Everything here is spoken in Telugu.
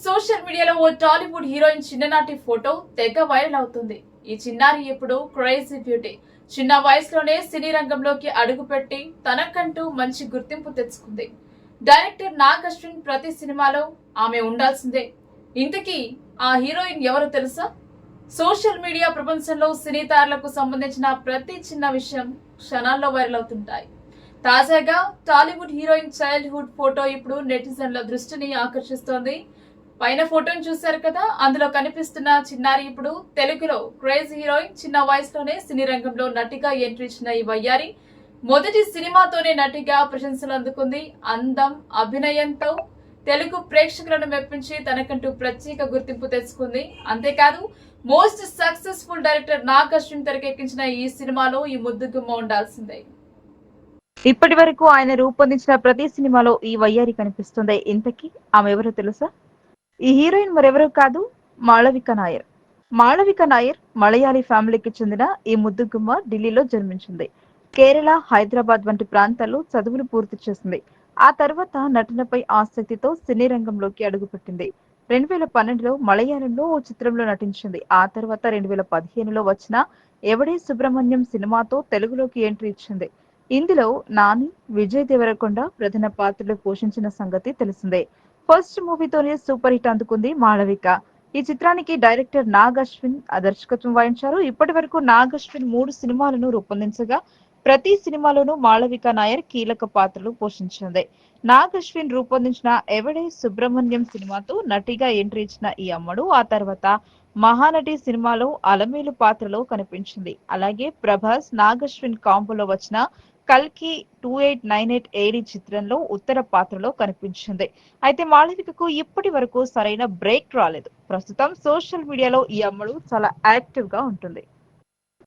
సోషల్ మీడియాలో ఓ టాలీవుడ్ హీరోయిన్ చిన్ననాటి ఫోటో తెగ వైరల్ అవుతుంది. ఈ చిన్నారి ఇప్పుడు క్రేజీ బ్యూటీ. చిన్న వయసులోనే సినీ రంగంలోకి అడుగుపెట్టి తనకంటూ మంచి గుర్తింపు తెచ్చుకుంది. డైరెక్టర్ నాగ్ అశ్విన్ ప్రతి సినిమాలో ఆమె ఉండాల్సిందే. ఇంతకీ ఆ హీరోయిన్ ఎవరో తెలుసా? సోషల్ మీడియా ప్రపంచంలో సినీ తారలకు సంబంధించిన ప్రతి చిన్న విషయం క్షణాల్లో వైరల్ అవుతుంటాయి. తాజాగా టాలీవుడ్ హీరోయిన్ చైల్డ్హుడ్ ఫోటో ఇప్పుడు నెటిజన్ల దృష్టిని ఆకర్షిస్తోంది. పైన ఫోటోని చూశారు కదా, అందులో కనిపిస్తున్న చిన్నారి ఇప్పుడు తెలుగులో క్రేజీ హీరోయిన్. చిన్న వయసులోనే సినీ రంగంలో నటిగా ఎంట్రీ ఇచ్చిన ఈ వయ్యారి మొదటి సినిమాతోనే నటిగా ప్రశంసలు అందుకుంది. అందం, అభినయంతో తెలుగు ప్రేక్షకులను మెప్పించి తనకంటూ ప్రత్యేక గుర్తింపు తెచ్చుకుంది. అంతేకాదు most successful director Nag Ashwin తెరకెక్కించిన ఈ సినిమాలో ఈ ముద్దుగుమ్మ ఉండాల్సిందే. ఇప్పటి వరకు ఆయన రూపొందించిన ప్రతి సినిమాలో ఈ వయ్యారి కనిపిస్తుంది. ఇంతకీ ఆమె ఎవరో తెలుసా? ఈ హీరోయిన్ మరెవరూ కాదు, మాళవిక నాయర్. మాళవిక నాయర్ మలయాళీ ఫ్యామిలీకి చెందిన ఈ ముద్దుగుమ్మ ఢిల్లీలో జన్మించింది. కేరళ, హైదరాబాద్ వంటి ప్రాంతాల్లో చదువులు పూర్తి చేసింది. ఆ తర్వాత నటనపై ఆసక్తితో సినీ రంగంలోకి అడుగుపెట్టింది. 2012లో మలయాళంలో ఓ చిత్రంలో నటించింది. ఆ తర్వాత 2015లో వచ్చిన ఎవడే సుబ్రహ్మణ్యం సినిమాతో తెలుగులోకి ఎంట్రీ ఇచ్చింది. ఇందులో నాని, విజయ్ దేవరకొండ ప్రధాన పాత్రలు పోషించిన సంగతి తెలిసిందే. ఫస్ట్ మూవీతోనే సూపర్ హిట్ అందుకుంది మాళవిక. ఈ చిత్రానికి డైరెక్టర్ నాగ్ అశ్విన్ దర్శకత్వం వహించారు. ఇప్పటి వరకు నాగ్ అశ్విన్ 3 సినిమాలను రూపొందించగా ప్రతి సినిమాలోనూ మాళవిక నాయర్ కీలక పాత్రలు పోషించింది. నాగ్ అశ్విన్ రూపొందించిన ఎవడే సుబ్రహ్మణ్యం సినిమాతో నటిగా ఎంట్రీ ఇచ్చిన ఈ అమ్మడు ఆ తర్వాత మహానటి సినిమాలో అలమేలు పాత్రలో కనిపించింది. అలాగే ప్రభాస్, నాగ్ అశ్విన్ కాంబోలో వచ్చిన కల్కి 2898 ఏడి చిత్రంలో ఉత్తర పాత్రలో కనిపించింది. అయితే మాళవికకు ఇప్పటి వరకు సరైన బ్రేక్ రాలేదు. ప్రస్తుతం సోషల్ మీడియాలో ఈ అమ్మడు చాలా యాక్టివ్ గా ఉంటుంది.